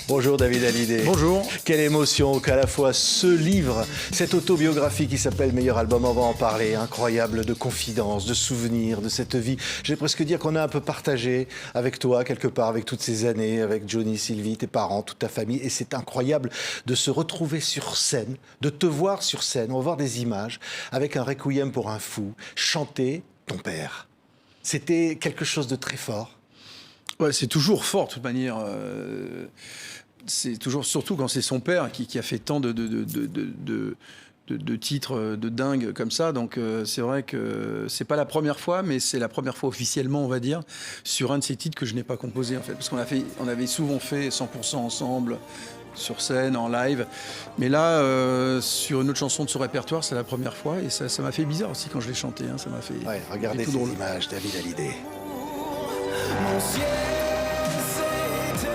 Bonjour David Hallyday. Bonjour. Quelle émotion qu'à la fois ce livre, cette autobiographie qui s'appelle Meilleur album, on va en parler, incroyable, de confidences, de souvenirs, de cette vie. Je vais presque dire qu'on a un peu partagé avec toi, quelque part, avec toutes ces années, avec Johnny, Sylvie, tes parents, toute ta famille. Et c'est incroyable de se retrouver sur scène, de te voir sur scène. On va voir des images avec un requiem pour un fou, chanter ton père. C'était quelque chose de très fort. Ouais, c'est toujours fort de toute manière. C'est toujours, surtout quand c'est son père qui a fait tant de titres de dingue comme ça. Donc c'est vrai que c'est pas la première fois, mais c'est la première fois officiellement, on va dire, sur un de ces titres que je n'ai pas composé en fait. Parce on avait souvent fait 100% ensemble, sur scène, en live. Mais là, sur une autre chanson de ce répertoire, c'est la première fois. Et ça m'a fait bizarre aussi quand je l'ai chanté. Hein. Ça m'a fait. Ouais, regardez ces images, David Hallyday. Mon ciel, c'était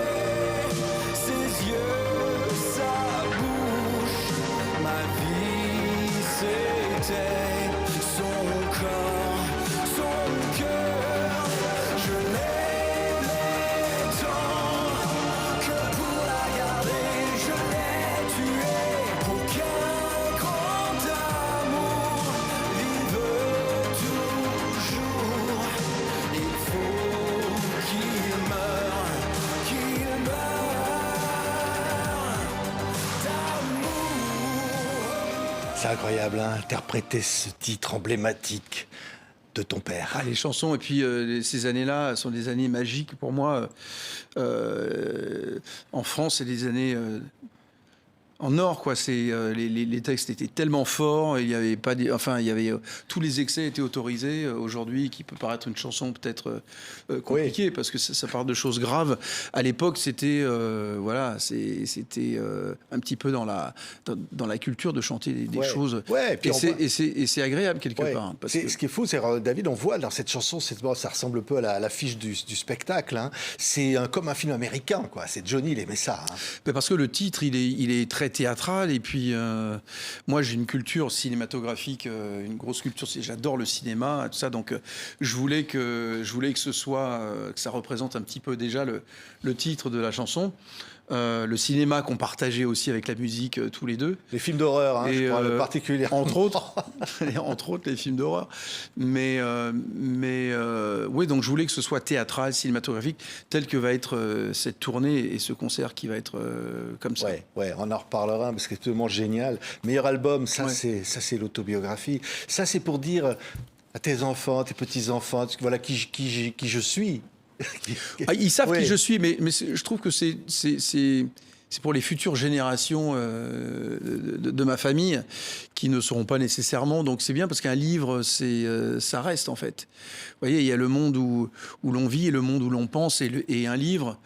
ses yeux, sa bouche. Ma vie, c'était son corps, son cœur. Je l'aimais tant que pour la garder, je l'ai tuée. Pour qu'un grand amour vive toujours, il faut qu'il meure d'amour. C'est incroyable, hein, interpréter ce titre emblématique de ton père. Ah, les chansons, et puis ces années-là sont des années magiques pour moi. En France, c'est des années en or, quoi. Les textes étaient tellement forts, il y avait pas, tous les excès étaient autorisés. Aujourd'hui, qui peut paraître une chanson peut-être compliquée, oui, parce que ça parle de choses graves. À l'époque, c'était c'était un petit peu dans la culture de chanter des choses. Ouais, et c'est agréable quelque part. Hein, Ce qui est fou, c'est David, on voit dans cette chanson, ça ressemble un peu à l'affiche du spectacle. Hein. C'est comme un film américain, quoi. C'est Johnny, il aimait ça. Hein. Parce que le titre, il est très théâtral, et puis moi j'ai une culture cinématographique, une grosse culture, j'adore le cinéma, tout ça, donc je voulais que ce soit, que ça représente un petit peu déjà le titre de la chanson. Le cinéma qu'on partageait aussi avec la musique tous les deux. Les films d'horreur, hein, je parle particulièrement. Entre autres les films d'horreur. Mais oui, donc je voulais que ce soit théâtral, cinématographique, tel que va être cette tournée et ce concert qui va être comme ça. Ouais, on en reparlera parce que c'est absolument génial. Meilleur album, ça c'est l'autobiographie. Ça c'est pour dire à tes enfants, tes petits-enfants, voilà qui je suis. Ils savent qui je suis, mais je trouve que c'est pour les futures générations de ma famille qui ne seront pas nécessairement. Donc c'est bien parce qu'un livre, ça reste en fait. Vous voyez, il y a le monde où l'on vit et le monde où l'on pense, et un livre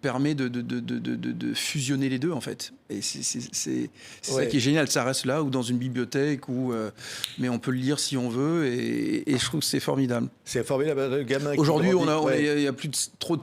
permet de fusionner les deux en fait. Et c'est ça qui est génial. Ça reste là ou dans une bibliothèque, mais on peut le lire si on veut, et je trouve que c'est formidable. C'est formidable. Le gamin. Aujourd'hui, il y a plus trop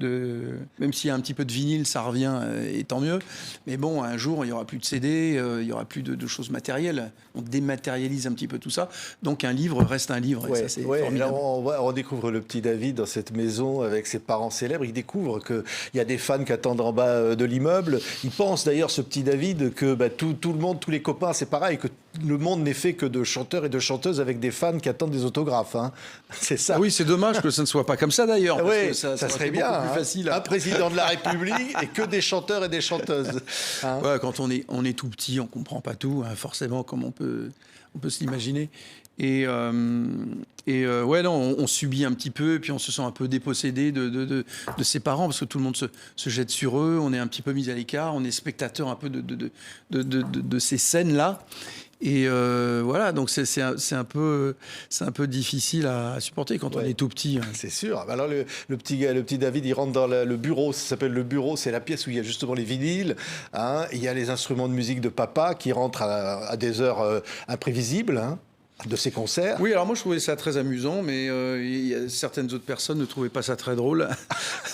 même s'il y a un petit peu de vinyle, ça revient, et tant mieux. Mais bon, un jour, il y aura plus de CD, il y aura plus de choses matérielles. On dématérialise un petit peu tout ça. Donc un livre reste un livre. Et ça, c'est formidable. Là, on découvre le petit David dans cette maison avec ses parents célèbres. Il découvre qu'il y a des fans qui attendent en bas de l'immeuble. Il pense d'ailleurs, ce petit David, que tout le monde, tous les copains, c'est pareil, que le monde n'est fait que de chanteurs et de chanteuses avec des fans qui attendent des autographes. Hein. C'est ça. Ah oui, c'est dommage que ça ne soit pas comme ça d'ailleurs. Oui, ça serait bien. Plus facile. Un président de la République et que des chanteurs et des chanteuses. Hein. Ouais, quand on est tout petit, on comprend pas tout, hein, forcément, comme on peut se l'imaginer. Et ouais, non, on subit un petit peu, et puis on se sent un peu dépossédé de ses parents, parce que tout le monde se jette sur eux. On est un petit peu mis à l'écart, on est spectateur un peu de ces scènes-là. Et voilà, donc c'est un peu difficile à supporter quand on est tout petit. Hein. C'est sûr. Alors le petit David, il rentre dans le bureau. Ça s'appelle le bureau. C'est la pièce où il y a justement les vinyles. Hein, il y a les instruments de musique de papa qui rentrent à des heures imprévisibles. Hein. de ces concerts. Oui, alors moi je trouvais ça très amusant, mais certaines autres personnes ne trouvaient pas ça très drôle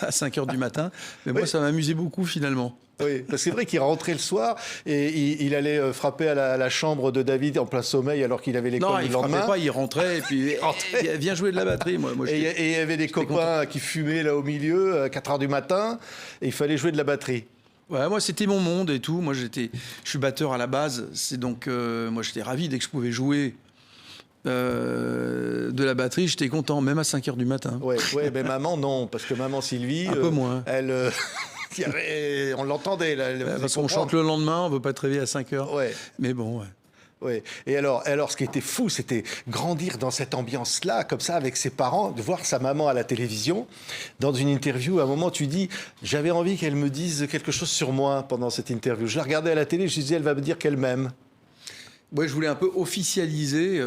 à 5 heures du matin. Mais moi ça m'amusait beaucoup finalement. Oui, parce que c'est vrai qu'il rentrait le soir et il allait frapper à la chambre de David en plein sommeil alors qu'il avait l'école le lendemain. Non, il frappait pas, il rentrait et puis viens jouer de la batterie. Moi, et il y avait des copains qui fumaient là au milieu à 4 heures du matin et il fallait jouer de la batterie. Ouais, moi c'était mon monde et tout. Moi je suis batteur à la base, c'est donc moi j'étais ravi dès que je pouvais jouer. De la batterie, j'étais content, même à 5 heures du matin. Ouais, mais maman, non, parce que maman Sylvie. Un peu moins. Elle. On l'entendait. Là, parce qu'on chante le lendemain, on ne veut pas te réveiller à 5 heures. Ouais. Mais bon, ouais. Ouais. Et alors, ce qui était fou, c'était grandir dans cette ambiance-là, comme ça, avec ses parents, de voir sa maman à la télévision. Dans une interview, à un moment, tu dis, j'avais envie qu'elle me dise quelque chose sur moi pendant cette interview. Je la regardais à la télé, je disais, elle va me dire qu'elle m'aime. Ouais, je voulais un peu officialiser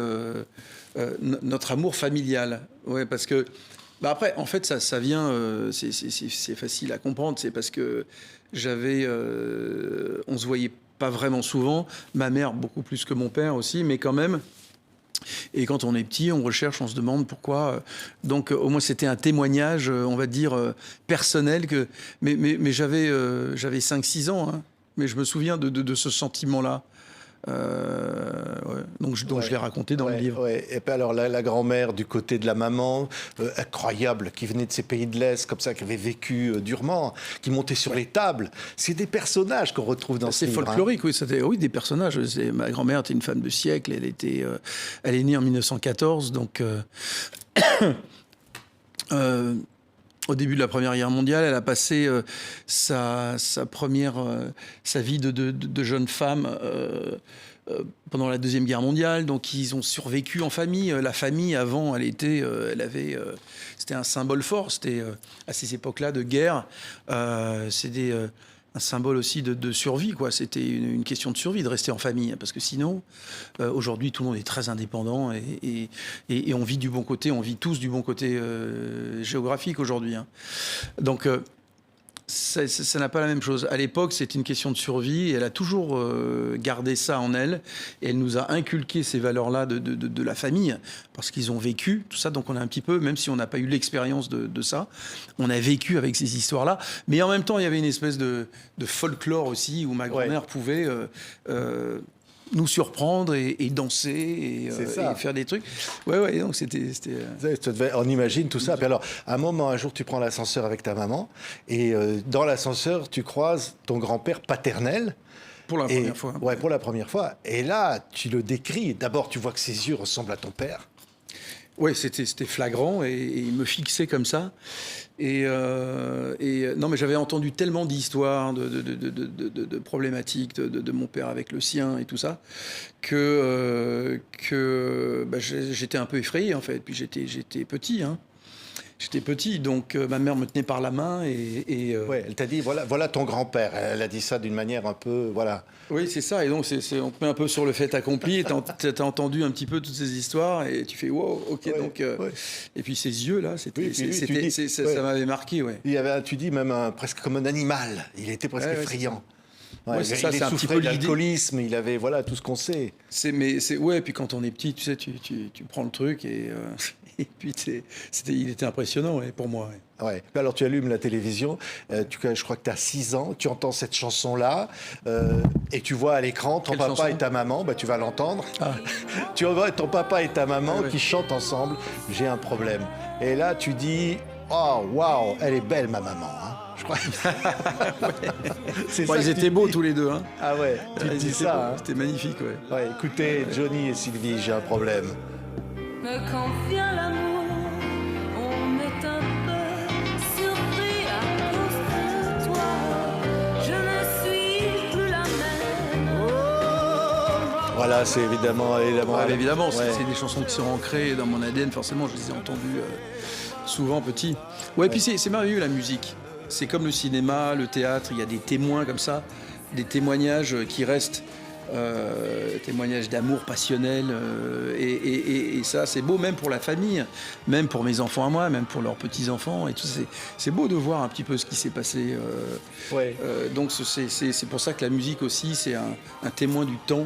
notre amour familial. Ouais, parce que, après, en fait, ça vient, c'est facile à comprendre. C'est parce que on se voyait pas vraiment souvent. Ma mère, beaucoup plus que mon père aussi, mais quand même. Et quand on est petit, on recherche, on se demande pourquoi. Donc, au moins, c'était un témoignage, on va dire, personnel. Mais j'avais 5-6 ans, hein, mais je me souviens de ce sentiment-là. Donc je l'ai raconté dans le livre. Ouais. Et puis alors la grand-mère du côté de la maman, incroyable, qui venait de ces pays de l'Est, comme ça, qui avait vécu durement, qui montait sur les tables. C'est des personnages qu'on retrouve dans ce livre. C'est folklorique, oui, des personnages. Ma grand-mère était une femme de siècle, elle est née en 1914, donc... Au début de la Première Guerre mondiale, elle a passé sa vie de jeune femme pendant la Deuxième Guerre mondiale. Donc, ils ont survécu en famille. La famille, avant, c'était un symbole fort. C'était à ces époques-là de guerre. C'était un symbole aussi de survie, quoi. C'était une question de survie, de rester en famille. Parce que sinon, aujourd'hui, tout le monde est très indépendant et on vit du bon côté. On vit tous du bon côté géographique aujourd'hui, hein. Donc, ça n'a pas la même chose. À l'époque, c'était une question de survie. Et elle a toujours gardé ça en elle. Et elle nous a inculqué ces valeurs-là de la famille, parce qu'ils ont vécu tout ça. Donc on a un petit peu, même si on n'a pas eu l'expérience de ça, on a vécu avec ces histoires-là. Mais en même temps, il y avait une espèce de folklore aussi, où ma grand-mère pouvait... nous surprendre et danser et faire des trucs. Ouais, donc c'était... On imagine tout ça. Puis alors, un jour, tu prends l'ascenseur avec ta maman et dans l'ascenseur, tu croises ton grand-père paternel. Pour la première fois. Ouais, pour la première fois. Et là, tu le décris. D'abord, tu vois que ses yeux ressemblent à ton père. Oui, c'était flagrant et il me fixait comme ça. Non, mais j'avais entendu tellement d'histoires, de problématiques de mon père avec le sien et tout ça, que j'étais un peu effrayé, en fait. Puis j'étais petit, hein. J'étais petit, donc ma mère me tenait par la main Ouais, elle t'a dit, voilà ton grand-père. Elle a dit ça d'une manière un peu, voilà. Oui, c'est ça. Et donc, on te met un peu sur le fait accompli. T'as entendu un petit peu toutes ces histoires et tu fais wow, ok. Ouais, donc, Et puis ces yeux là, ça m'avait marqué, ouais. Il y avait, tu dis même presque comme un animal. Il était presque effrayant. Ouais, c'est ça, il c'est un petit peu l'alcoolisme, il avait tout ce qu'on sait. Et puis quand on est petit, tu sais, tu prends le truc et puis il était impressionnant, pour moi. Ouais. Alors tu allumes la télévision, je crois que tu as 6 ans, tu entends cette chanson-là et tu vois à l'écran ton papa et ta maman, tu vas l'entendre. Ah. Tu vois ton papa et ta maman qui chantent ensemble, j'ai un problème. Et là tu dis, oh waouh, elle est belle ma maman, hein. Je crois. Ils étaient beaux tous les deux, hein. Ah ouais, tu dis ça. Hein. C'était magnifique, ouais. Écoutez, Johnny et Sylvie, j'ai un problème. Mais quand vient l'amour, on est un peu surpris à cause de toi. Je ne suis plus la même. Voilà, c'est évidemment. Évidemment, ouais. C'est des chansons qui sont ancrées dans mon ADN. Forcément, je les ai entendues souvent petit. Ouais, puis c'est merveilleux la musique. C'est comme le cinéma, le théâtre. Il y a des témoins comme ça, des témoignages qui restent. Témoignage d'amour passionnel et ça c'est beau même pour la famille, même pour mes enfants à moi, même pour leurs petits-enfants et tout. C'est beau de voir un petit peu ce qui s'est passé. Donc c'est pour ça que la musique aussi c'est un témoin du temps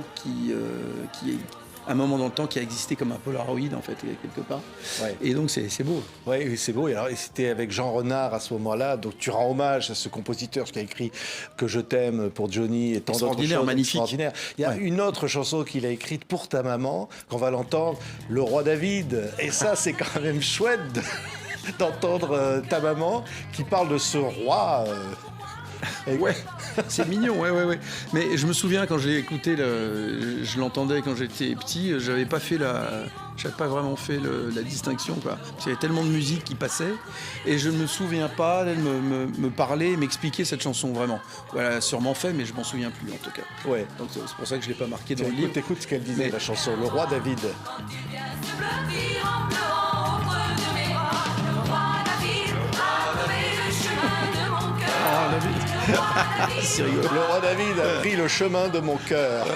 un moment dans le temps qui a existé comme un Polaroid, en fait, quelque part. Ouais. Et donc, c'est beau. Oui, c'est beau. Et alors, et c'était avec Jean Renard à ce moment-là. Donc, tu rends hommage à ce compositeur qui a écrit Que je t'aime pour Johnny et tant d'autres Extraordinaire, choses. magnifique. Extraordinaire. Il y a Ouais. une autre chanson qu'il a écrite pour ta maman, qu'on va l'entendre, Le Roi David. Et ça, c'est quand même chouette d'entendre ta maman qui parle de ce roi. Et- Ouais, c'est mignon, ouais. Mais je me souviens quand je l'ai écouté, je l'entendais quand j'étais petit, j'avais pas vraiment fait la distinction, quoi. Parce qu'il y avait tellement de musique qui passait, et je ne me souviens pas d'elle me parler, m'expliquer cette chanson vraiment. Voilà, elle a sûrement fait, mais je m'en souviens plus en tout cas. Ouais. Donc c'est pour ça que je l'ai pas marqué dans le livre. Écoute ce qu'elle disait, Mais- la chanson, Le Roi David. C'est rigolo. Le Roi David a pris le chemin de mon cœur.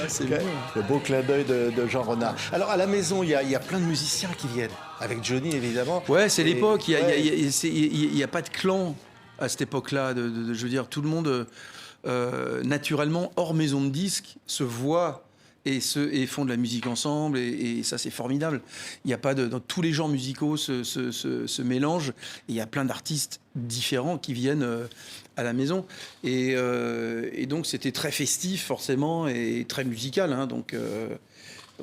C'est Ok. bon. Le beau clin d'œil de Jean Renard. Alors, à la maison, il y a plein de musiciens qui viennent. Avec Johnny, évidemment. Ouais, c'est Et- l'époque. ouais. Il n'y a pas de clan à cette époque-là. Je veux dire, tout le monde, naturellement, hors maison de disques, se voit et font de la musique ensemble. Et ça, c'est formidable. Il n'y a pas dans tous les genres musicaux se mélangent. Et il y a plein d'artistes différents qui viennent à la maison. Et donc, c'était très festif, forcément, et très musical. Hein, donc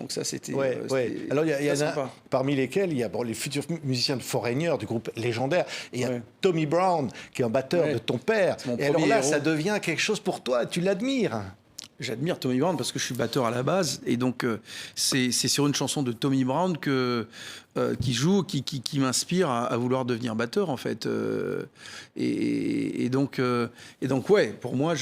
ça, c'était. Ouais, ouais. c'était Alors, il y en très a sympa. parmi lesquels il y a les futurs musiciens de Foreigner, du groupe légendaire. Et il y a Ouais. Tommy Brown, qui est un batteur Ouais. de ton père. C'est mon Et alors premier là, héros. ça devient quelque chose pour toi. Tu l'admires. J'admire Tommy Brown parce que je suis batteur à la base et donc c'est sur une chanson de Tommy Brown qui joue, qui m'inspire à vouloir devenir batteur en fait. Et donc ouais, pour moi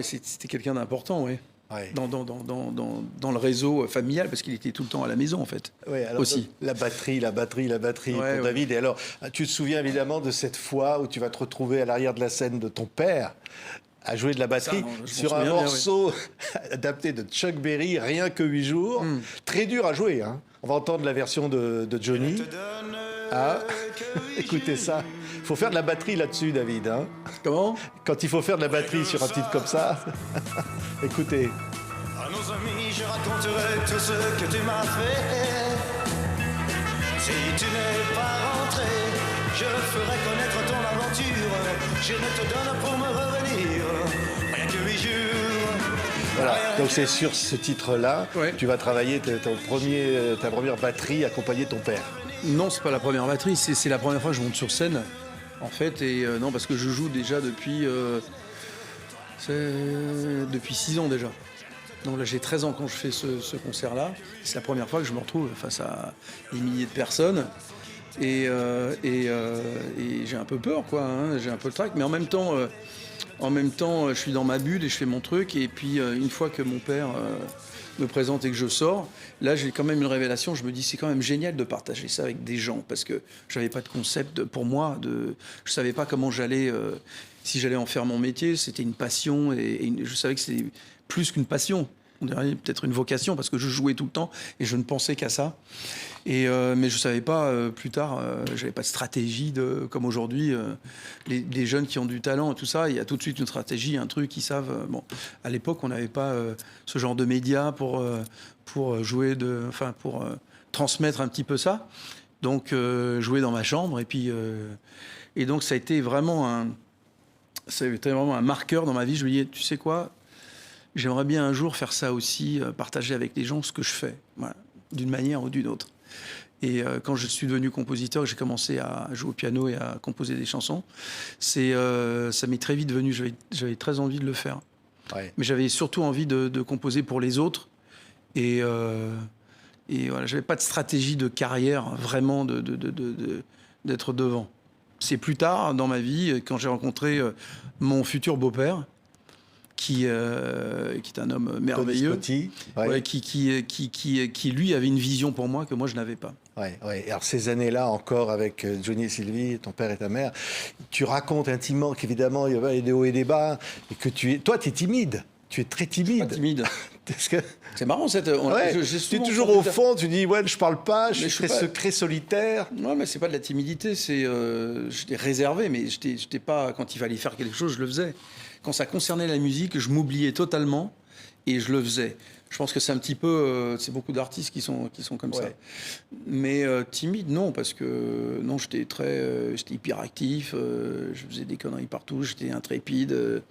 c'était quelqu'un d'important, ouais. Ouais. Dans le réseau familial parce qu'il était tout le temps à la maison en fait. Ouais, alors, Aussi. La batterie pour Ouais. David. Et alors, tu te souviens évidemment de cette fois où tu vas te retrouver à l'arrière de la scène de ton père à jouer de la batterie Ça, non, je m'en sur un souviens bien, morceau adapté de Chuck Berry, Rien que 8 jours. Très dur à jouer. Hein. On va entendre la version de Johnny. Ah, écoutez ça. Il faut faire de la batterie là-dessus, David. Hein. Comment? Quand il faut faire de la batterie sur un titre comme ça, écoutez. À nos amis, je raconterai tout ce que tu m'as fait. Si tu n'es pas rentré, je ferai connaître ton aventure. Je ne te donne pour me revenir rien que 8 jours. Voilà, Rien donc que c'est sur ce titre-là, Ouais. tu vas travailler ta première batterie accompagnée de ton père. Non, c'est pas la première batterie, c'est la première fois que je monte sur scène, en fait. Et non, parce que je joue déjà depuis 6 ans déjà. Donc là, j'ai 13 ans quand je fais ce concert-là. C'est la première fois que je me retrouve face à des milliers de personnes. Et j'ai un peu peur, quoi. Hein, j'ai un peu le trac. Mais en même temps, je suis dans ma bulle et je fais mon truc. Et puis, une fois que mon père me présente et que je sors, là, j'ai quand même une révélation. Je me dis, c'est quand même génial de partager ça avec des gens. Parce que je n'avais pas de concept pour moi. Je ne savais pas comment si j'allais en faire mon métier. C'était une passion. Et je savais que c'était plus qu'une passion. On dirait peut-être une vocation parce que je jouais tout le temps et je ne pensais qu'à ça. Mais je savais pas plus tard, j'avais pas de stratégie comme aujourd'hui. Les jeunes qui ont du talent et tout ça, il y a tout de suite une stratégie, un truc, ils savent. Bon, à l'époque, on n'avait pas ce genre de médias pour jouer pour transmettre un petit peu ça. Donc, jouer dans ma chambre et donc ça a été vraiment un marqueur dans ma vie. Je me disais, tu sais quoi? J'aimerais bien un jour faire ça aussi, partager avec les gens ce que je fais, voilà, d'une manière ou d'une autre. Et quand je suis devenu compositeur, j'ai commencé à jouer au piano et à composer des chansons. Ça m'est très vite venu, j'avais très envie de le faire. Ouais. Mais j'avais surtout envie de composer pour les autres. Et voilà, j'avais pas de stratégie de carrière vraiment d'être devant. C'est plus tard dans ma vie, quand j'ai rencontré mon futur beau-père, qui est un homme merveilleux, Tony Scotti, ouais. ouais, qui lui avait une vision pour moi que moi je n'avais pas. Ouais, ouais. Alors ces années-là encore avec Johnny et Sylvie, ton père et ta mère, tu racontes intimement qu'évidemment il y avait des hauts et des bas et que toi tu es timide, tu es très timide. Pas timide. Parce que C'est marrant cette. ouais, j'ai tu es souvent toujours entendu au ça. fond, tu dis ouais je parle pas, je Mais suis je suis très pas- secret, solitaire. Non, mais c'est pas de la timidité, j'étais réservé, mais j'étais pas, quand il fallait faire quelque chose, je le faisais. Quand ça concernait la musique, je m'oubliais totalement et je le faisais. Je pense que c'est un petit peu, c'est beaucoup d'artistes qui sont comme ça. Mais timide, non, parce que non, j'étais j'étais hyperactif, je faisais des conneries partout, j'étais intrépide,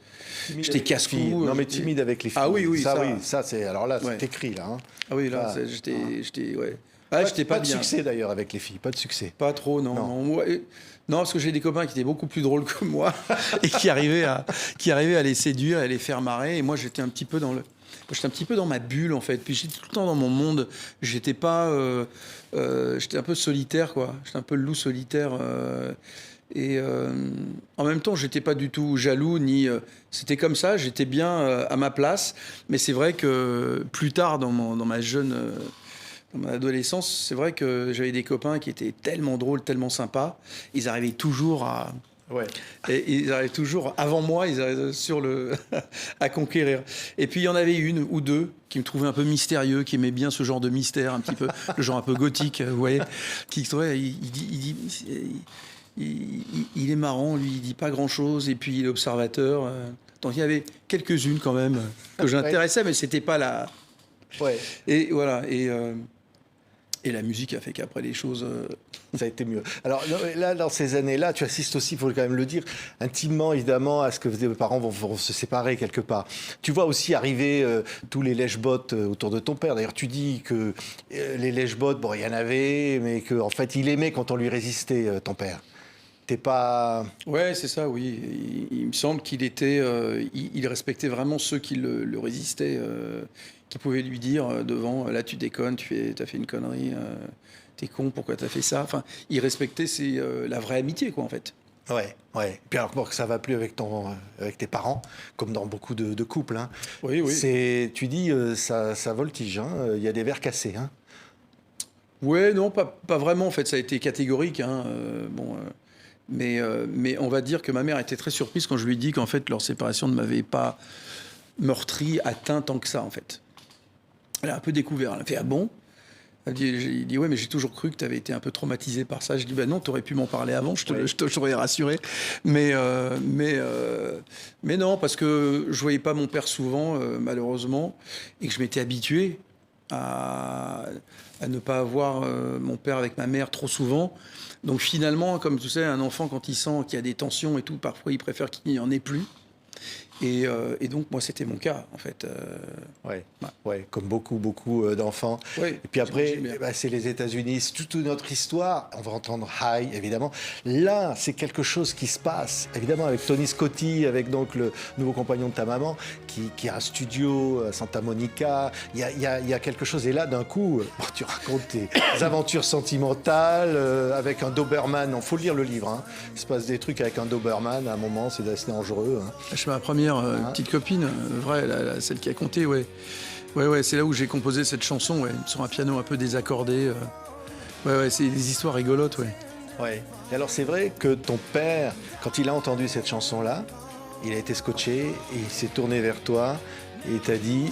j'étais casse-cou. Non, mais timide avec les filles. Ah oui, ça c'est. Alors là, c'est écrit là. Hein. Ah oui, là, j'étais, ouais. Ah, j'étais pas de bien. succès d'ailleurs avec les filles, pas de succès. Pas trop, non. Non, parce que j'ai des copains qui étaient beaucoup plus drôles que moi et qui arrivaient à les séduire, à les faire marrer. Et moi, j'étais un petit peu dans ma bulle, en fait. Puis j'étais tout le temps dans mon monde. J'étais pas... j'étais un peu solitaire, quoi. J'étais un peu le loup solitaire. En même temps, j'étais pas du tout jaloux, ni... c'était comme ça, j'étais bien à ma place. Mais c'est vrai que plus tard, dans ma jeune... dans mon adolescence, c'est vrai que j'avais des copains qui étaient tellement drôles, tellement sympas. Ils arrivaient toujours à... Et ils arrivaient toujours, avant moi, ils arrivaient à conquérir. Et puis il y en avait une ou deux qui me trouvaient un peu mystérieux, qui aimaient bien ce genre de mystère, un petit peu, le genre un peu gothique, vous voyez. Qui trouvait, il est marrant, lui, il dit pas grand-chose, et puis il est observateur. Donc il y avait quelques-unes quand même que j'intéressais, mais c'était pas la... Et voilà, et la musique a fait qu'après les choses... Ça a été mieux. Alors là, dans ces années-là, tu assistes aussi, il faut quand même le dire, intimement, évidemment, à ce que tes parents vont se séparer quelque part. Tu vois aussi arriver tous les lèche-bottes autour de ton père. D'ailleurs, tu dis que les lèche-bottes, bon, il y en avait, mais qu'en fait, il aimait quand on lui résistait, ton père. T'es pas... Ouais, c'est ça, oui. Il me semble qu'il était... il respectait vraiment ceux qui le résistaient, qui pouvaient lui dire devant, là, tu déconnes, t'as fait une connerie... t'es con, pourquoi t'as fait ça? Enfin, il respectait la vraie amitié, quoi, en fait. Ouais. Puis alors, que ça va plus avec tes parents, comme dans beaucoup de couples. Hein. Oui. Tu dis, ça voltige, hein. Il y a des verres cassés. Hein. Ouais, non, pas vraiment, en fait. Ça a été catégorique, hein. Mais on va dire que ma mère était très surprise quand je lui ai dit qu'en fait, leur séparation ne m'avait pas meurtri, atteint tant que ça, en fait. Elle a un peu découvert. Elle a fait, ah bon? Il dit, ouais, mais j'ai toujours cru que tu avais été un peu traumatisé par ça. Je dis, bah non, tu aurais pu m'en parler avant, je t'aurais rassuré. Mais non, parce que je voyais pas mon père souvent, malheureusement, et que je m'étais habitué à ne pas avoir mon père avec ma mère trop souvent. Donc finalement, comme tu sais, un enfant, quand il sent qu'il y a des tensions et tout, parfois il préfère qu'il n'y en ait plus. Et donc, moi, c'était mon cas, en fait. Ouais, comme beaucoup d'enfants. Ouais, et puis après, c'est les États-Unis, c'est toute notre histoire. On va entendre High, évidemment. Là, c'est quelque chose qui se passe, évidemment, avec Tony Scotti, avec donc le nouveau compagnon de ta maman, qui a un studio à Santa Monica. Il y a quelque chose. Et là, d'un coup, tu racontes tes aventures sentimentales avec un Doberman. Il faut lire le livre. Hein. Il se passe des trucs avec un Doberman. À un moment, c'est assez dangereux. Hein. Je suis ma première petite copine, vraie, celle qui a compté, ouais, c'est là où j'ai composé cette chanson, sur un piano un peu désaccordé. C'est des histoires rigolotes, Ouais. Et alors c'est vrai que ton père, quand il a entendu cette chanson-là, il a été scotché et il s'est tourné vers toi et il t'a dit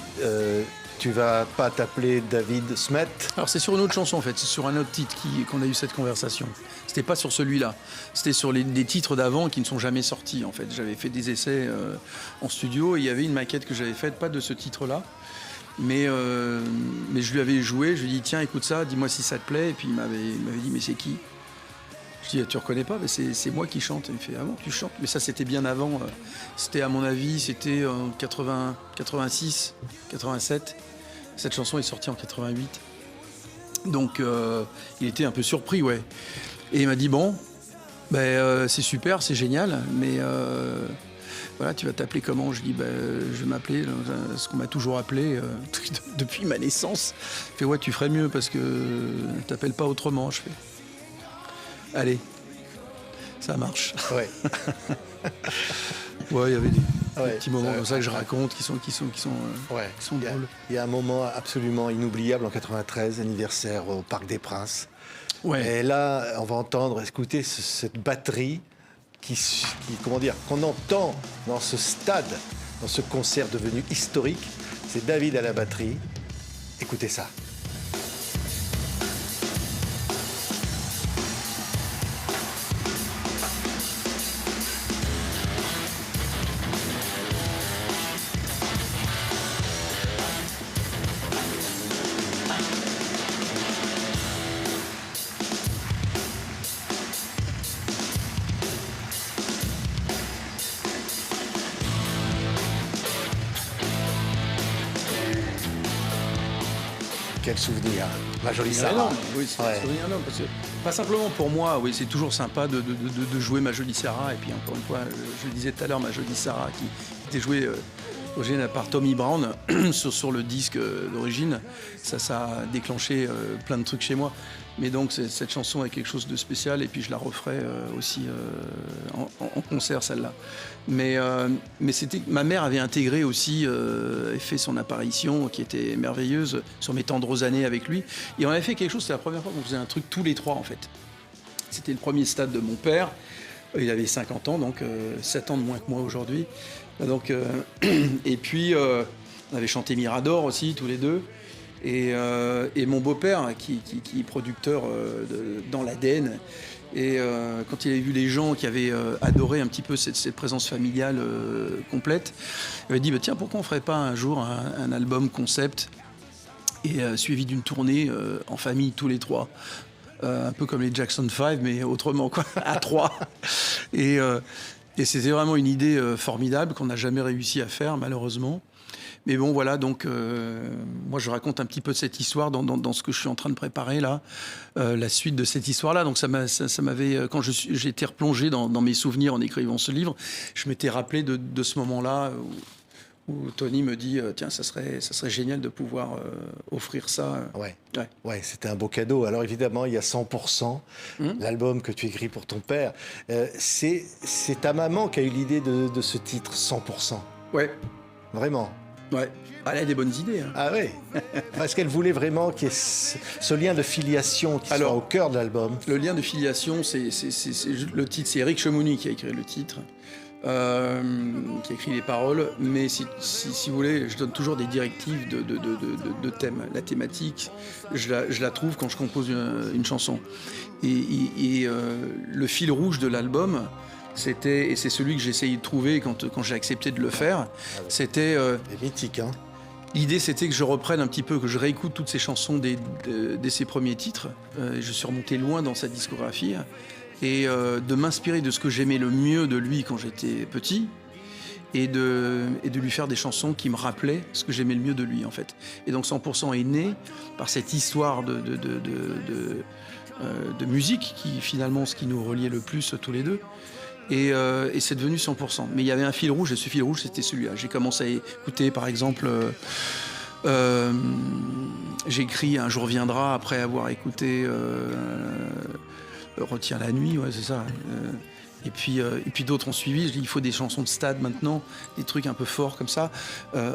tu vas pas t'appeler David Smet. Alors c'est sur une autre chanson en fait, c'est sur un autre titre qu'on a eu cette conversation. C'était pas sur celui-là, c'était sur des titres d'avant qui ne sont jamais sortis en fait. J'avais fait des essais en studio et il y avait une maquette que j'avais faite, pas de ce titre-là, mais je lui avais joué, je lui ai dit tiens écoute ça, dis-moi si ça te plaît, et puis il m'avait dit mais c'est qui? Je dis, tu reconnais pas? Mais c'est moi qui chante. Il me fait, ah bon, tu chantes? Mais ça, c'était bien avant. C'était, à mon avis, c'était en 86, 87. Cette chanson est sortie en 88. Donc, il était un peu surpris, ouais. Et il m'a dit, bon, c'est super, c'est génial, mais voilà, tu vas t'appeler comment? Je dis, je vais m'appeler ce qu'on m'a toujours appelé depuis ma naissance. Il fait, ouais, tu ferais mieux parce que t'appelles pas autrement. Je fais, allez, ça marche. Ouais. Ouais, il y avait des petits moments comme ça que je raconte qui sont drôles. Il y a un moment absolument inoubliable en 93, anniversaire au Parc des Princes. Ouais. Et là, on va écouter cette batterie qu'on entend dans ce stade, dans ce concert devenu historique. C'est David à la batterie. Écoutez ça. quel souvenir. Ma jolie Souvenir Sarah. énorme. Oui, c'est Ouais. un souvenir énorme. Parce que, pas simplement pour moi, oui, c'est toujours sympa de jouer ma jolie Sarah. Et puis encore une fois, je le disais tout à l'heure, ma jolie Sarah qui était jouée origine par Tommy Brown sur le disque d'origine. Ça a déclenché plein de trucs chez moi. Mais donc cette chanson est quelque chose de spécial et puis je la referai aussi en concert celle-là. Mais c'était, ma mère avait intégré aussi et fait son apparition qui était merveilleuse sur mes tendres années avec lui. Et on avait fait quelque chose, c'était la première fois qu'on faisait un truc tous les trois en fait. C'était le premier stade de mon père. Il avait 50 ans, donc 7 ans de moins que moi aujourd'hui. Donc, et puis, on avait chanté Mirador aussi, tous les deux. Et mon beau-père, qui est producteur dans l'ADN, et quand il avait vu les gens qui avaient adoré un petit peu cette présence familiale complète, il avait dit bah, tiens, pourquoi on ne ferait pas un jour un album concept et suivi d'une tournée en famille, tous les trois. Un peu comme les Jackson 5, mais autrement, quoi, à trois. Et c'était vraiment une idée formidable qu'on n'a jamais réussi à faire, malheureusement. Mais bon, voilà, donc moi, je raconte un petit peu de cette histoire dans ce que je suis en train de préparer, là, la suite de cette histoire-là. Donc ça m'avait, quand j'étais replongé dans mes souvenirs en écrivant ce livre, je m'étais rappelé de ce moment-là où Tony me dit tiens, ça serait génial de pouvoir offrir ça. Ouais, c'était un beau cadeau. Alors évidemment, il y a 100%, l'album que tu écris pour ton père. C'est ta maman qui a eu l'idée de ce titre, 100%. Ouais. Vraiment. Ouais. Elle a des bonnes idées. Hein. Ah oui. Est-ce qu'elle voulait vraiment qu'il y ait ce lien de filiation qui soit au cœur de l'album? Le lien de filiation, c'est le titre, c'est Éric Chemouni qui a écrit le titre. Qui a écrit les paroles, mais si vous voulez, je donne toujours des directives de thème. La thématique, je la trouve quand je compose une chanson. Et le fil rouge de l'album, c'était, et c'est celui que j'ai essayé de trouver quand j'ai accepté de le faire, c'était... C'est mythique, hein. L'idée, c'était que je reprenne un petit peu, que je réécoute toutes ces chansons dès ses premiers titres. Je suis remonté loin dans sa discographie. Et de m'inspirer de ce que j'aimais le mieux de lui quand j'étais petit et de lui faire des chansons qui me rappelaient ce que j'aimais le mieux de lui, en fait. Et donc 100% est né par cette histoire de musique qui, finalement, ce qui nous reliait le plus tous les deux. Et c'est devenu 100%. Mais il y avait un fil rouge, et ce fil rouge, c'était celui-là. J'ai commencé à écouter, par exemple... j'ai écrit Un jour viendra après avoir écouté... Retiens la nuit, ouais, c'est ça. Et puis d'autres ont suivi. Je dis, il faut des chansons de stade maintenant, des trucs un peu forts comme ça,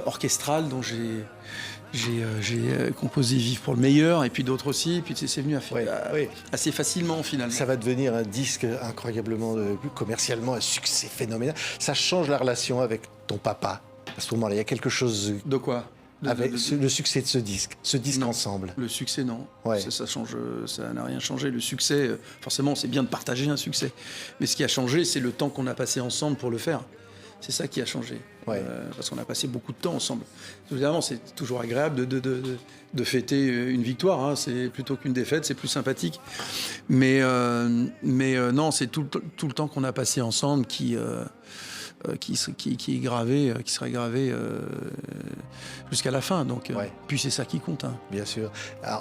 orchestrales, dont j'ai composé Vive pour le meilleur, et puis d'autres aussi. Et puis c'est venu assez facilement finalement. Ça va devenir un disque incroyablement commercialement un succès phénoménal. Ça change la relation avec ton papa. À ce moment-là, il y a quelque chose. De quoi? Avec le succès de ce disque non, ensemble. Le succès, non. Ouais. Ça change, ça n'a rien changé. Le succès, forcément, c'est bien de partager un succès. Mais ce qui a changé, c'est le temps qu'on a passé ensemble pour le faire. C'est ça qui a changé. Ouais. Parce qu'on a passé beaucoup de temps ensemble. Évidemment, c'est toujours agréable de fêter une victoire. Hein. C'est plutôt qu'une défaite, c'est plus sympathique. Mais non, c'est tout le temps qu'on a passé ensemble qui est gravé, qui serait gravé jusqu'à la fin. Donc, puis c'est ça qui compte. Hein. Bien sûr.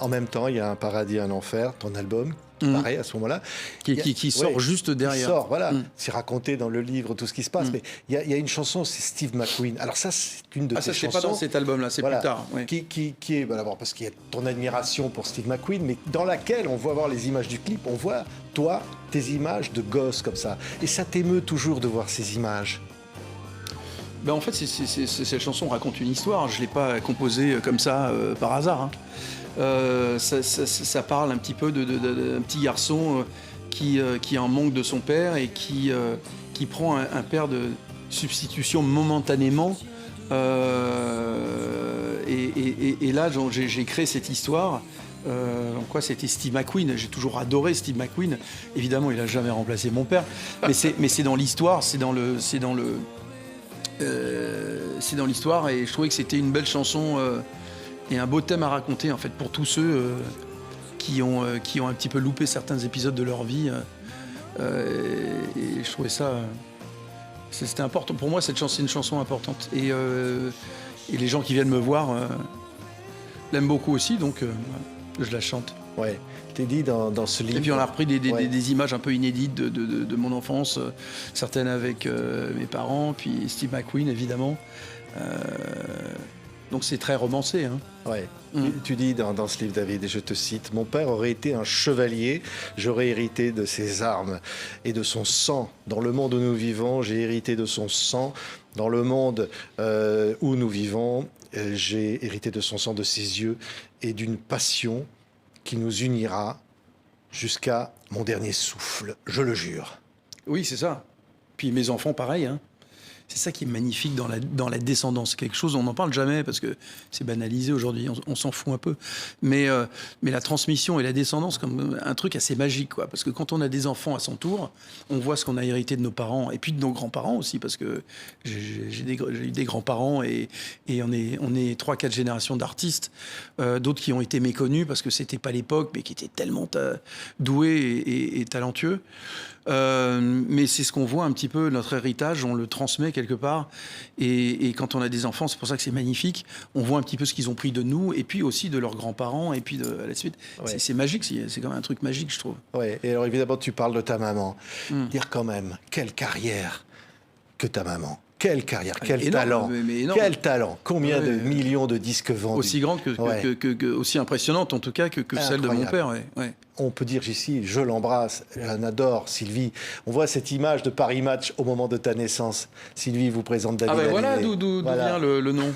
En même temps, il y a Un paradis, un enfer, ton album, pareil à ce moment-là. Qui sort juste derrière. Qui sort, voilà. C'est raconté dans le livre tout ce qui se passe. Mais il y a une chanson, c'est Steve McQueen. Alors ça, c'est une de tes chansons. Ça, c'est pas dans cet album-là, c'est plus tard. Ouais. Qui est, d'abord parce qu'il y a ton admiration pour Steve McQueen, mais dans laquelle on voit voir les images du clip, on voit, toi, tes images de gosse comme ça. Et ça t'émeut toujours de voir ces images. Ben en fait, cette chanson raconte une histoire. Je ne l'ai pas composée comme ça par hasard. Hein. Ça parle un petit peu d'un petit garçon qui est en manque de son père et qui prend un père de substitution momentanément. Et là, j'ai créé cette histoire. En quoi c'était Steve McQueen. J'ai toujours adoré Steve McQueen. Évidemment, il n'a jamais remplacé mon père. Mais c'est dans l'histoire, c'est dans l'histoire, et je trouvais que c'était une belle chanson et un beau thème à raconter en fait pour tous ceux qui ont un petit peu loupé certains épisodes de leur vie. Et je trouvais ça, c'était important pour moi. Cette chanson, c'est une chanson importante. Et les gens qui viennent me voir l'aime beaucoup aussi, donc je la chante. Ouais. T'es dit dans ce livre. Et puis on a repris des images un peu inédites de mon enfance, certaines avec mes parents, puis Steve McQueen évidemment. Donc c'est très romancé. Hein. Ouais. Tu dis dans ce livre, David, et je te cite, « Mon père aurait été un chevalier, j'aurais hérité de ses armes et de son sang. Dans le monde où nous vivons, j'ai hérité de son sang. Dans le monde où nous vivons, j'ai hérité de son sang, de ses yeux et d'une passion qui nous unira jusqu'à mon dernier souffle, je le jure. » Oui, c'est ça. Puis mes enfants, pareil. Hein. C'est ça qui est magnifique dans la descendance. C'est quelque chose, on n'en parle jamais parce que c'est banalisé aujourd'hui, on s'en fout un peu. Mais la transmission et la descendance, comme un truc assez magique, quoi. Parce que quand on a des enfants à son tour, on voit ce qu'on a hérité de nos parents et puis de nos grands-parents aussi, parce que j'ai eu des grands-parents et on est 3-4 générations d'artistes, d'autres qui ont été méconnus parce que c'était pas l'époque, mais qui étaient tellement doués et talentueux. Mais c'est ce qu'on voit un petit peu, notre héritage, on le transmet quelque part. Et quand on a des enfants, c'est pour ça que c'est magnifique. On voit un petit peu ce qu'ils ont pris de nous, et puis aussi de leurs grands-parents, et puis à la suite. Ouais. C'est magique, c'est quand même un truc magique, je trouve. Ouais. Et alors évidemment, tu parles de ta maman. Dire quand même, quelle carrière que ta maman. Quelle carrière, quel talent, quel talent. Combien de millions de disques vendus. Aussi grande aussi impressionnante en tout cas que celle de mon père. Ouais. On peut dire ici, je l'embrasse, j'en adore, Sylvie. On voit cette image de Paris Match au moment de ta naissance. Sylvie vous présente David Hallyday. Voilà d'où vient le nom.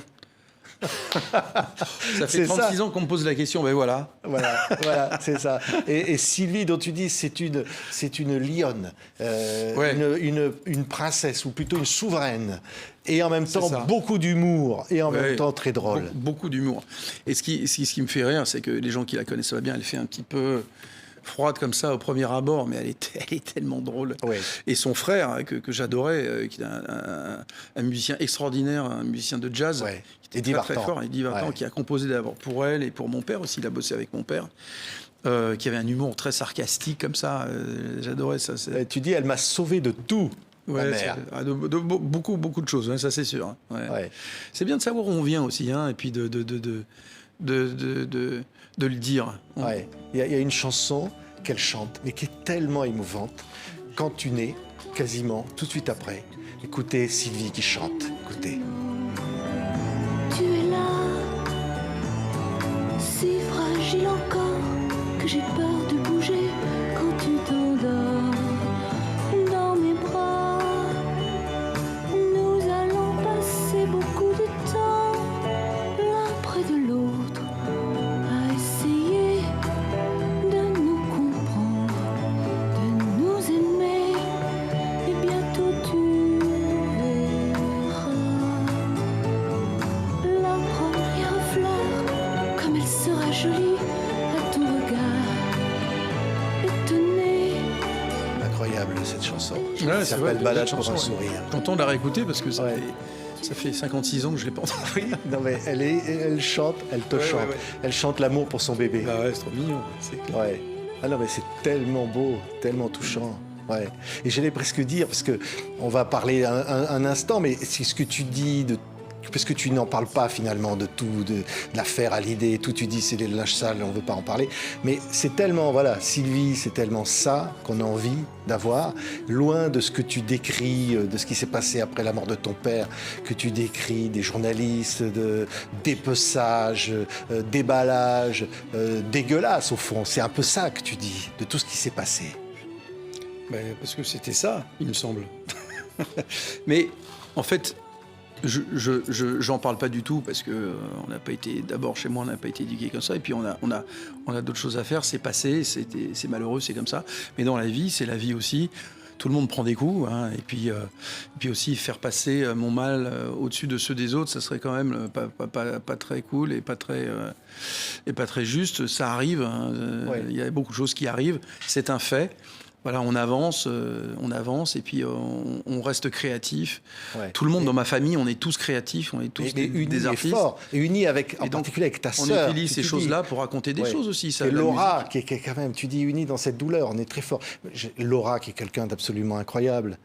Ça fait 36 ans qu'on me pose la question, ben voilà. Voilà, c'est ça. Et Sylvie, dont tu dis, c'est une lionne, une princesse, ou plutôt une souveraine, et en même temps beaucoup d'humour, et en même temps très drôle. Beaucoup d'humour. Et ce qui me fait rire, c'est que les gens qui la connaissent bien, elle fait un petit peu froide comme ça au premier abord, mais elle est tellement drôle. Ouais. Et son frère, que j'adorais, qui est un musicien extraordinaire, un musicien de jazz, qui était très fort, Eddie Vartan, qui a composé d'abord pour elle et pour mon père aussi, il a bossé avec mon père, qui avait un humour très sarcastique comme ça, j'adorais ça. Tu dis, elle m'a sauvé de tout. Ouais, de beaucoup de choses, ça c'est sûr. Ouais. C'est bien de savoir où on vient aussi, hein, et puis de le dire. Ouais. Il y a une chanson qu'elle chante, mais qui est tellement émouvante. Quand tu nais, quasiment tout de suite après. Écoutez Sylvie qui chante. Écoutez. Tu es là, si fragile encore que j'ai peur de bouger quand tu t'endors dans mes bras. Nous allons passer beaucoup de temps l'un près de l'autre. Cette chanson, ça s'appelle Balade pour un sourire. Content de la réécouter parce que ça fait 56 ans que je l'ai pas entendue. Oui, non mais elle chante, elle te chante. Ouais. Elle chante l'amour pour son bébé. Ah ouais, c'est trop mignon. Ouais. Ah non mais c'est tellement beau, tellement touchant. Ouais. Et j'allais presque dire, parce que on va parler un instant, mais c'est ce que tu dis parce que tu n'en parles pas finalement de tout, de l'affaire Hallyday et tout, tu dis c'est les linges sales, on ne veut pas en parler. Mais c'est tellement, Sylvie, c'est tellement ça qu'on a envie d'avoir, loin de ce que tu décris, de ce qui s'est passé après la mort de ton père, que tu décris des journalistes, de dépeçage, déballage, dégueulasse au fond. C'est un peu ça que tu dis, de tout ce qui s'est passé. Parce que c'était ça, il me semble. Mais en fait... j'en parle pas du tout parce que on n'a pas été, d'abord chez moi on n'a pas été éduqué comme ça, et puis on a d'autres choses à faire, c'est passé, c'est malheureux, c'est comme ça, mais dans la vie, c'est la vie aussi, tout le monde prend des coups, hein, et puis aussi faire passer mon mal au-dessus de ceux des autres, ça serait quand même pas très cool et pas très juste. Ça arrive, hein, y a beaucoup de choses qui arrivent, c'est un fait. Voilà, on avance et puis on reste créatif. Ouais. Tout le monde dans ma famille, on est tous créatifs, on est tous des artistes. Fort, et unis en particulier avec ta sœur. On utilise ces choses-là pour raconter des choses aussi. Ça, et Laura, qui est quand même, tu dis unis dans cette douleur, on est très fort. Laura, qui est quelqu'un d'absolument incroyable.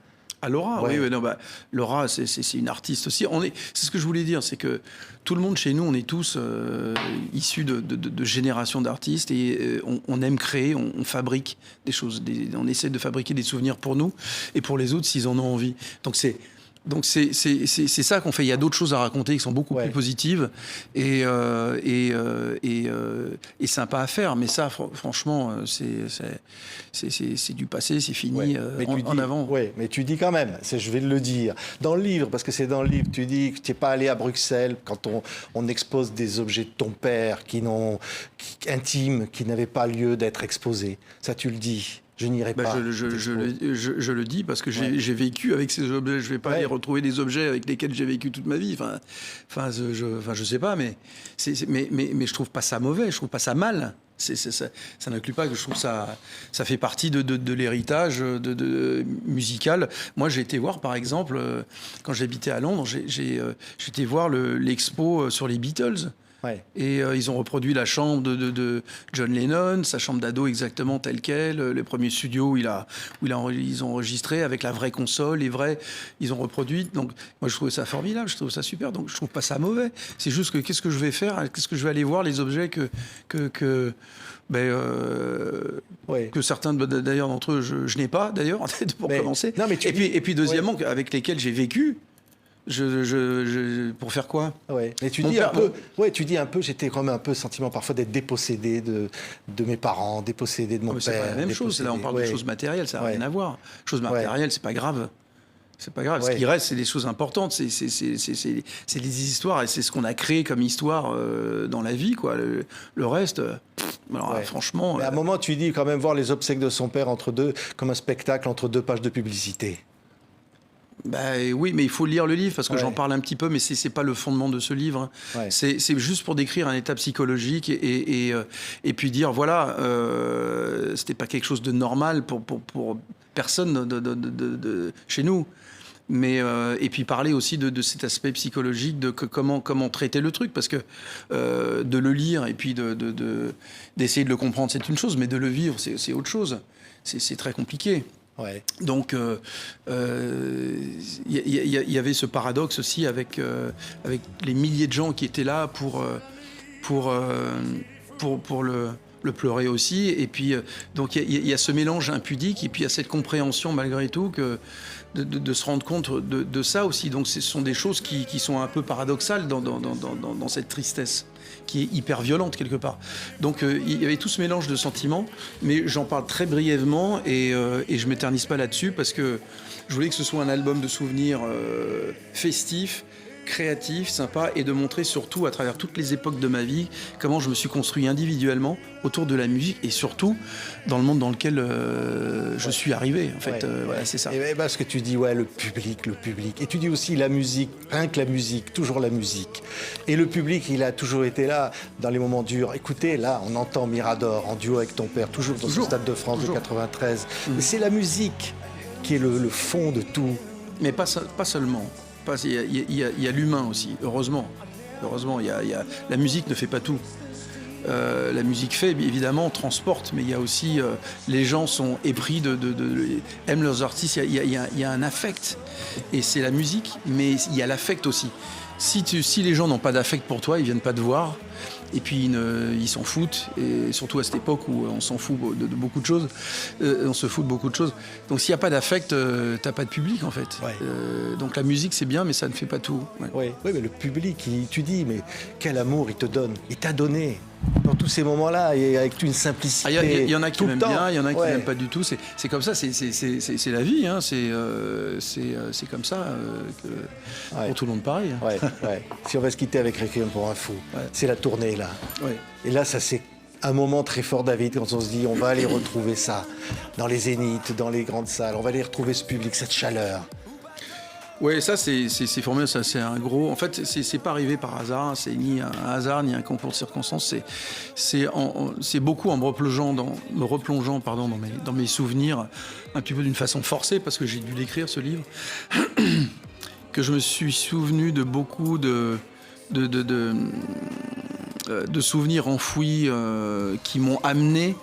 À Laura, Ouais. oui, non, Laura, c'est une artiste aussi. C'est ce que je voulais dire, c'est que tout le monde chez nous, on est tous issus de générations d'artistes et on aime créer, on fabrique des choses, on essaie de fabriquer des souvenirs pour nous et pour les autres s'ils en ont envie. Donc c'est ça qu'on fait. Il y a d'autres choses à raconter qui sont beaucoup plus positives et sympa à faire. Mais ça, franchement, c'est du passé, c'est fini. En avant. Oui, mais tu dis quand même, je vais le dire, dans le livre, parce que c'est dans le livre, tu dis que tu n'es pas allé à Bruxelles quand on expose des objets de ton père intimes, qui n'avaient pas lieu d'être exposés. Ça, tu le dis. Je n'irai pas. Je le dis parce que j'ai vécu avec ces objets. Je ne vais pas aller retrouver des objets avec lesquels j'ai vécu toute ma vie. Je sais pas, mais je trouve pas ça mauvais. Je trouve pas ça mal. Ça n'inclut pas que je trouve ça fait partie de l'héritage musical. Moi, j'ai été voir, par exemple, quand j'habitais à Londres, j'ai été voir l'expo sur les Beatles. Ouais. Et ils ont reproduit la chambre de John Lennon, sa chambre d'ado exactement telle quelle, les premiers studios où ils ont enregistré avec la vraie console, ils ont reproduit. Donc moi je trouvais ça formidable, je trouve ça super. Donc je trouve pas ça mauvais. C'est juste que qu'est-ce que je vais faire, qu'est-ce que je vais aller voir les objets que certains d'ailleurs d'entre eux je n'ai pas d'ailleurs en tête pour commencer. Non, mais et puis deuxièmement avec lesquels j'ai vécu. Pour faire quoi? Ouais. Mais tu dis un peu, j'étais quand même un peu sentiment parfois d'être dépossédé de mes parents, dépossédé de mon père. C'est pas la même chose. Là, on parle de choses matérielles, ça n'a rien à voir. Choses matérielles, c'est pas grave. C'est pas grave. Ce qui reste, c'est des choses importantes. C'est des histoires et c'est ce qu'on a créé comme histoire dans la vie, quoi. Le reste, franchement. Mais à un moment, tu dis quand même voir les obsèques de son père comme un spectacle entre 2 pages de publicité. Oui, mais il faut lire le livre parce que j'en parle un petit peu, mais c'est pas le fondement de ce livre. Ouais. C'est juste pour décrire un état psychologique et puis dire voilà, c'était pas quelque chose de normal pour personne de chez nous. Mais et puis parler aussi de cet aspect psychologique, de comment traiter le truc, parce que de le lire et puis d'essayer de le comprendre, c'est une chose, mais de le vivre, c'est autre chose. C'est très compliqué. Ouais. Donc, y avait ce paradoxe aussi avec les milliers de gens qui étaient là pour le pleurer aussi. Et puis, donc, il y a ce mélange impudique et puis il y a cette compréhension malgré tout de se rendre compte de ça aussi. Donc, ce sont des choses qui sont un peu paradoxales dans cette tristesse, qui est hyper violente quelque part. Donc il y avait tout ce mélange de sentiments, mais j'en parle très brièvement et je m'éternise pas là-dessus parce que je voulais que ce soit un album de souvenirs festif, créatif, sympa et de montrer surtout à travers toutes les époques de ma vie comment je me suis construit individuellement autour de la musique et surtout dans le monde dans lequel je suis arrivé en fait. Voilà, c'est ça. Et parce que tu dis le public et tu dis aussi la musique, rien que la musique, toujours la musique. Et le public, il a toujours été là dans les moments durs. Écoutez, là, on entend Mirador en duo avec ton père, toujours dans ce Stade de France de 93. Mais c'est la musique qui est le fond de tout. Mais pas seulement. Il y a l'humain aussi, heureusement. La musique ne fait pas tout. La musique fait, évidemment, transporte, mais il y a aussi... les gens sont épris aiment leurs artistes, il y a un affect. Et c'est la musique, mais il y a l'affect aussi. Si les gens n'ont pas d'affect pour toi, ils ne viennent pas te voir. Et puis ils s'en foutent, et surtout à cette époque où on s'en fout de beaucoup de choses, on se fout de beaucoup de choses. Donc s'il n'y a pas d'affect, t'as pas de public en fait. Ouais. Donc la musique c'est bien, mais ça ne fait pas tout. Ouais. Oui, mais le public, tu dis, mais quel amour il te donne, il t'a donné dans tous ces moments-là et avec une simplicité. Il y en a qui m'aiment bien, il y en a qui n'aiment pas du tout. C'est comme ça, c'est la vie, hein. C'est comme ça pour tout le monde pareil. Ouais. Si on va se quitter avec Requiem pour un fou, c'est la tournée là. Ouais. Et là, ça c'est un moment très fort, David, quand on se dit on va aller retrouver ça dans les zéniths, dans les grandes salles, on va aller retrouver ce public, cette chaleur. Oui, ça c'est formidable, ça c'est un gros... En fait, c'est pas arrivé par hasard, c'est ni un hasard, ni un concours de circonstances, c'est beaucoup en me replongeant dans mes souvenirs, un petit peu d'une façon forcée, parce que j'ai dû l'écrire, ce livre, que je me suis souvenu de beaucoup de souvenirs enfouis qui m'ont amené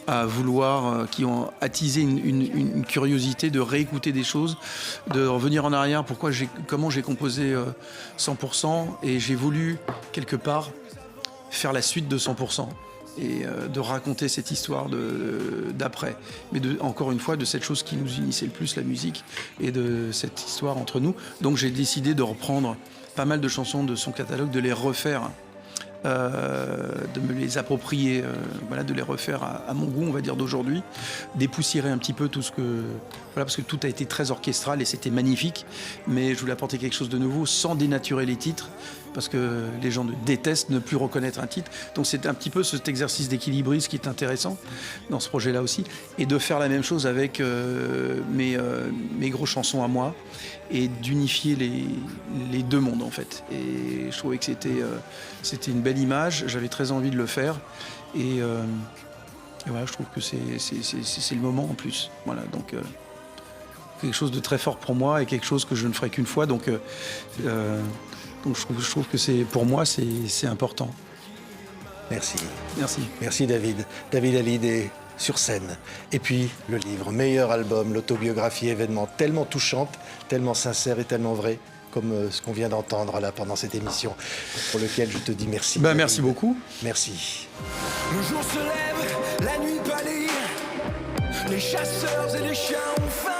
à vouloir, qui ont attisé une curiosité de réécouter des choses, de revenir en arrière, comment j'ai composé 100%, et j'ai voulu quelque part faire la suite de 100%. Et de raconter cette histoire d'après. Mais encore une fois, de cette chose qui nous unissait le plus, la musique, et de cette histoire entre nous. Donc j'ai décidé de reprendre pas mal de chansons de son catalogue, de les refaire, de me les approprier, de les refaire à mon goût, on va dire, d'aujourd'hui. Dépoussiérer un petit peu tout ce que... Voilà, parce que tout a été très orchestral et c'était magnifique. Mais je voulais apporter quelque chose de nouveau sans dénaturer les titres, parce que les gens détestent ne plus reconnaître un titre. Donc c'est un petit peu cet exercice d'équilibrisme qui est intéressant dans ce projet-là aussi, et de faire la même chose avec mes grosses chansons à moi, et d'unifier les deux mondes en fait. Et je trouvais que c'était une belle image, j'avais très envie de le faire, et voilà, je trouve que c'est le moment en plus. Voilà, donc quelque chose de très fort pour moi et quelque chose que je ne ferai qu'une fois, donc je trouve que pour moi, c'est important. Merci. Merci. Merci David. David Hallyday sur scène. Et puis le livre, meilleur album, l'autobiographie événement, tellement touchante, tellement sincère et tellement vrai, comme ce qu'on vient d'entendre là pendant cette émission, pour lequel je te dis merci. Merci beaucoup. Merci. Le jour se lève, la nuit pâlit, les chasseurs et les chiens ont faim.